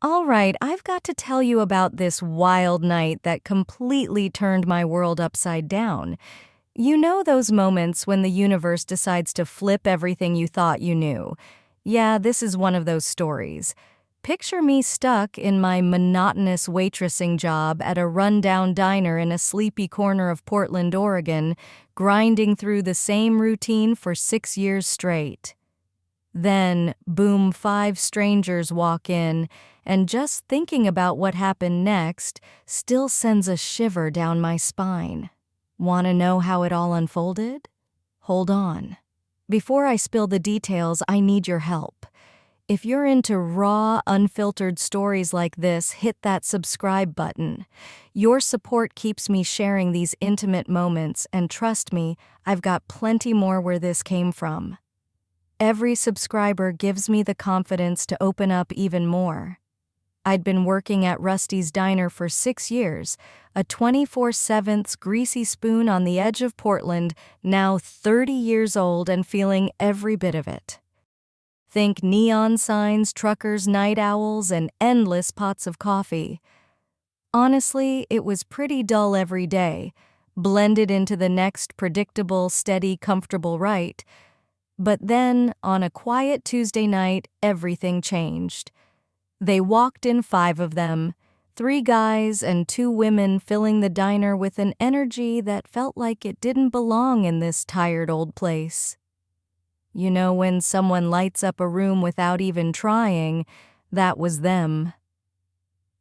All right, I've got to tell you about this wild night that completely turned my world upside down. You know those moments when the universe decides to flip everything you thought you knew? Yeah, this is one of those stories. Picture me stuck in my monotonous waitressing job at a rundown diner in a sleepy corner of Portland, Oregon, grinding through the same routine for 6 years straight. Then, boom, five strangers walk in, and just thinking about what happened next still sends a shiver down my spine. Want to know how it all unfolded? Hold on. Before I spill the details, I need your help. If you're into raw, unfiltered stories like this, hit that subscribe button. Your support keeps me sharing these intimate moments, and trust me, I've got plenty more where this came from. Every subscriber gives me the confidence to open up even more. I'd been working at Rusty's Diner for 6 years, a 24/7 greasy spoon on the edge of Portland, now 30 years old and feeling every bit of it. Think neon signs, truckers, night owls, and endless pots of coffee. Honestly, it was pretty dull every day, blended into the next predictable, steady, comfortable rite. But then, on a quiet Tuesday night, everything changed. They walked in, five of them, 3 guys and 2 women, filling the diner with an energy that felt like it didn't belong in this tired old place. You know, when someone lights up a room without even trying, that was them.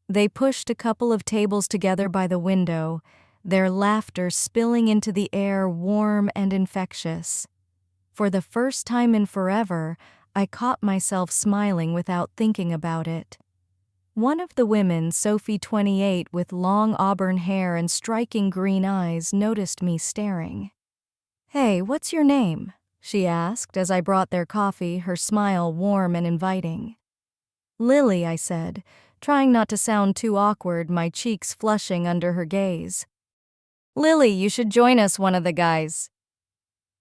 They pushed a couple of tables together by the window, their laughter spilling into the air, warm and infectious. For the first time in forever, I caught myself smiling without thinking about it. One of the women, Sophie, 28, with long auburn hair and striking green eyes, noticed me staring. "Hey, what's your name?" she asked as I brought their coffee, her smile warm and inviting. "Lily," I said, trying not to sound too awkward, my cheeks flushing under her gaze. "Lily, you should join us," one of the guys.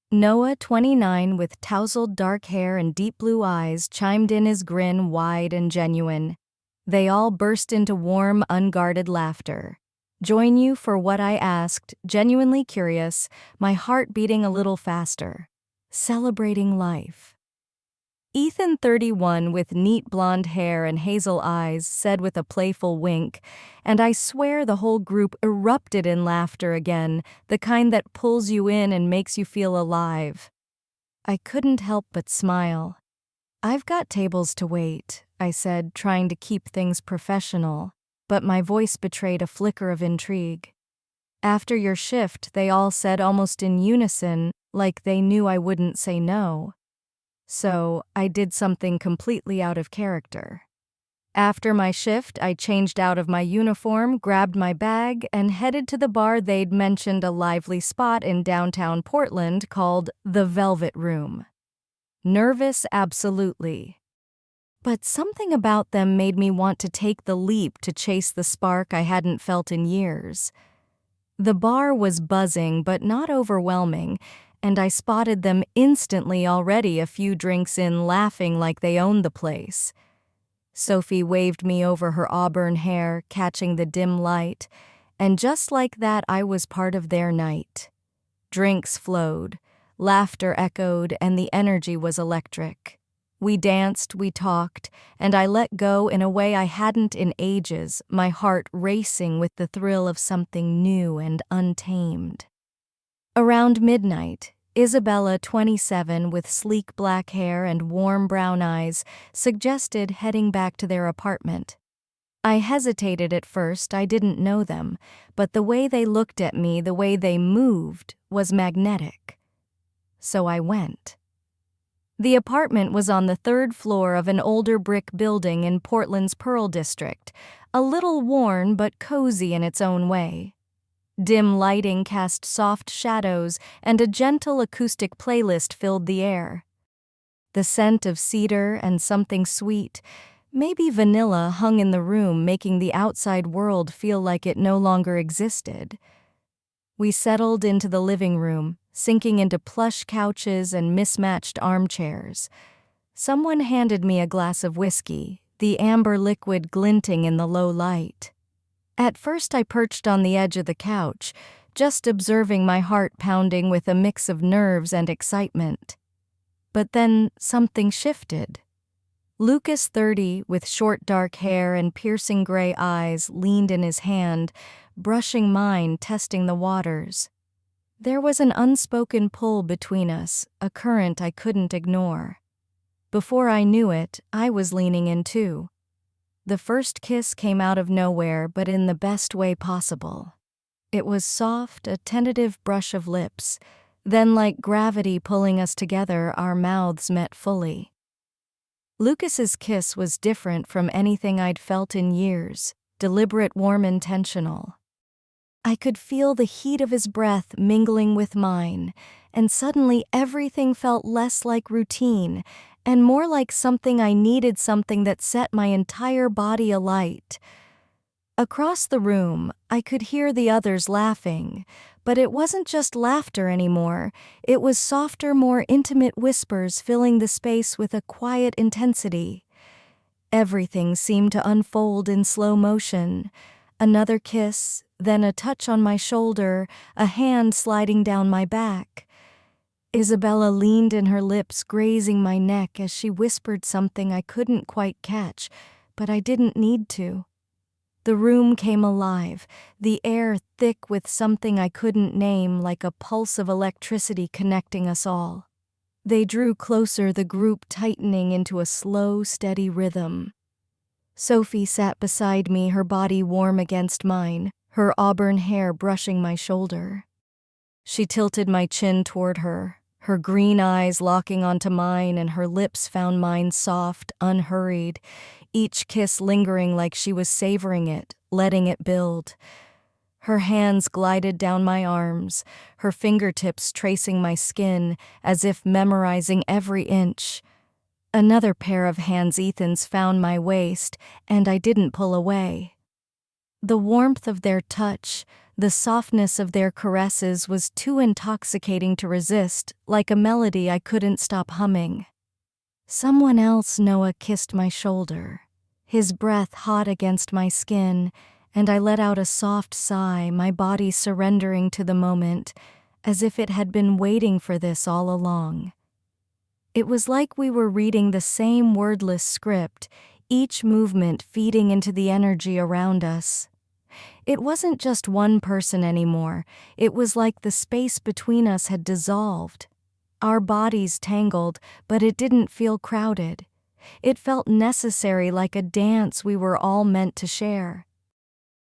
Noah, 29, with tousled dark hair and deep blue eyes, chimed in, his grin wide and genuine. They all burst into warm, unguarded laughter. "Join you for what?" I asked, genuinely curious, my heart beating a little faster. "Celebrating life." Ethan, 31, with neat blonde hair and hazel eyes, said with a playful wink, and I swear the whole group erupted in laughter again, the kind that pulls you in and makes you feel alive. I couldn't help but smile. "I've got tables to wait," I said, trying to keep things professional, but my voice betrayed a flicker of intrigue. "After your shift," they all said almost in unison, like they knew I wouldn't say no. So, I did something completely out of character. After my shift, I changed out of my uniform, grabbed my bag, and headed to the bar. They'd mentioned a lively spot in downtown Portland called the Velvet Room. Nervous, absolutely. But something about them made me want to take the leap to chase the spark I hadn't felt in years. The bar was buzzing but not overwhelming, and I spotted them instantly, already a few drinks in, laughing like they owned the place. Sophie waved me over her auburn hair, catching the dim light, and just like that I was part of their night. Drinks flowed, laughter echoed, and the energy was electric. We danced, we talked, and I let go in a way I hadn't in ages, my heart racing with the thrill of something new and untamed. Around midnight, Isabella, 27, with sleek black hair and warm brown eyes, suggested heading back to their apartment. I hesitated at first. I didn't know them, but the way they looked at me, the way they moved, was magnetic. So I went. The apartment was on the 3rd floor of an older brick building in Portland's Pearl District, a little worn but cozy in its own way. Dim lighting cast soft shadows, and a gentle acoustic playlist filled the air. The scent of cedar and something sweet, maybe vanilla, hung in the room, making the outside world feel like it no longer existed. We settled into the living room, sinking into plush couches and mismatched armchairs. Someone handed me a glass of whiskey, the amber liquid glinting in the low light. At first I perched on the edge of the couch, just observing my heart pounding with a mix of nerves and excitement. But then something shifted. Lucas, 30, with short dark hair and piercing gray eyes, leaned in his hand, brushing mine, testing the waters. There was an unspoken pull between us, a current I couldn't ignore. Before I knew it, I was leaning in too. The first kiss came out of nowhere, but in the best way possible. It was soft, a tentative brush of lips. Then, like gravity pulling us together, our mouths met fully. Lucas's kiss was different from anything I'd felt in years, deliberate, warm, intentional. I could feel the heat of his breath mingling with mine, and suddenly everything felt less like routine and more like something I needed, something that set my entire body alight. Across the room, I could hear the others laughing, but it wasn't just laughter anymore. It was softer, more intimate whispers filling the space with a quiet intensity. Everything seemed to unfold in slow motion. Another kiss, then a touch on my shoulder, a hand sliding down my back. Isabella leaned in, her lips grazing my neck as she whispered something I couldn't quite catch, but I didn't need to. The room came alive, the air thick with something I couldn't name, like a pulse of electricity connecting us all. They drew closer, the group tightening into a slow, steady rhythm. Sophie sat beside me, her body warm against mine, her auburn hair brushing my shoulder. She tilted my chin toward her, her green eyes locking onto mine, and her lips found mine soft, unhurried, each kiss lingering like she was savoring it, letting it build. Her hands glided down my arms, her fingertips tracing my skin as if memorizing every inch. Another pair of hands, Ethan's, found my waist, and I didn't pull away. The warmth of their touch, the softness of their caresses was too intoxicating to resist, like a melody I couldn't stop humming. Someone else, Noah, kissed my shoulder, his breath hot against my skin, and I let out a soft sigh, my body surrendering to the moment, as if it had been waiting for this all along. It was like we were reading the same wordless script, each movement feeding into the energy around us. It wasn't just one person anymore. It was like the space between us had dissolved. Our bodies tangled, but it didn't feel crowded. It felt necessary, like a dance we were all meant to share.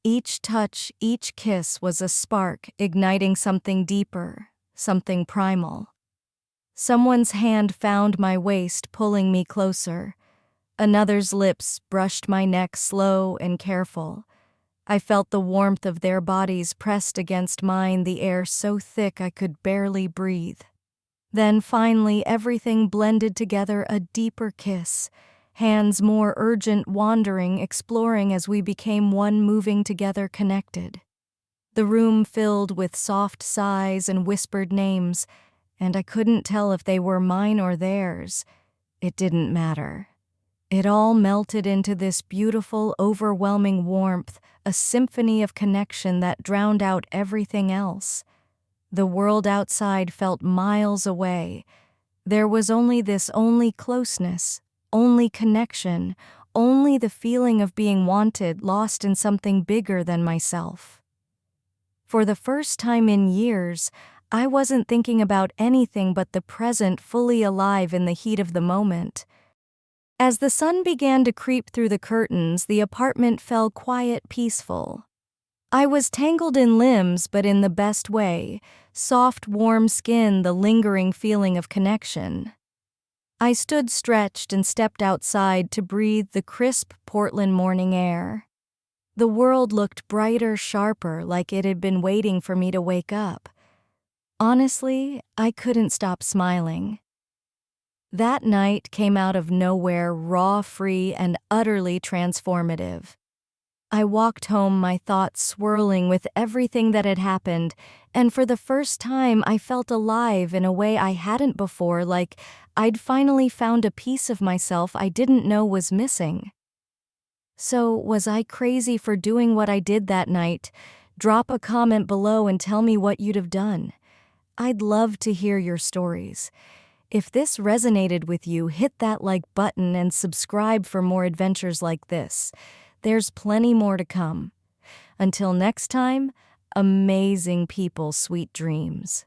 Each touch, each kiss was a spark, igniting something deeper, something primal. Someone's hand found my waist, pulling me closer. Another's lips brushed my neck, slow and careful. I felt the warmth of their bodies pressed against mine, the air so thick I could barely breathe. Then finally everything blended together, a deeper kiss, hands more urgent, wandering, exploring as we became one, moving together, connected. The room filled with soft sighs and whispered names, and I couldn't tell if they were mine or theirs. It didn't matter. It all melted into this beautiful, overwhelming warmth, a symphony of connection that drowned out everything else. The world outside felt miles away. There was only closeness, only connection, only the feeling of being wanted, lost in something bigger than myself. For the first time in years, I wasn't thinking about anything but the present, fully alive in the heat of the moment. As the sun began to creep through the curtains, the apartment fell quiet, peaceful. I was tangled in limbs, but in the best way. Soft, warm skin, the lingering feeling of connection. I stood stretched and stepped outside to breathe the crisp Portland morning air. The world looked brighter, sharper, like it had been waiting for me to wake up. Honestly, I couldn't stop smiling. That night came out of nowhere, raw, free, and utterly transformative. I walked home, my thoughts swirling with everything that had happened, and for the first time I felt alive in a way I hadn't before, like I'd finally found a piece of myself I didn't know was missing. So, was I crazy for doing what I did that night? Drop a comment below and tell me what you'd have done. I'd love to hear your stories. If this resonated with you, hit that like button and subscribe for more adventures like this. There's plenty more to come. Until next time, amazing people, sweet dreams.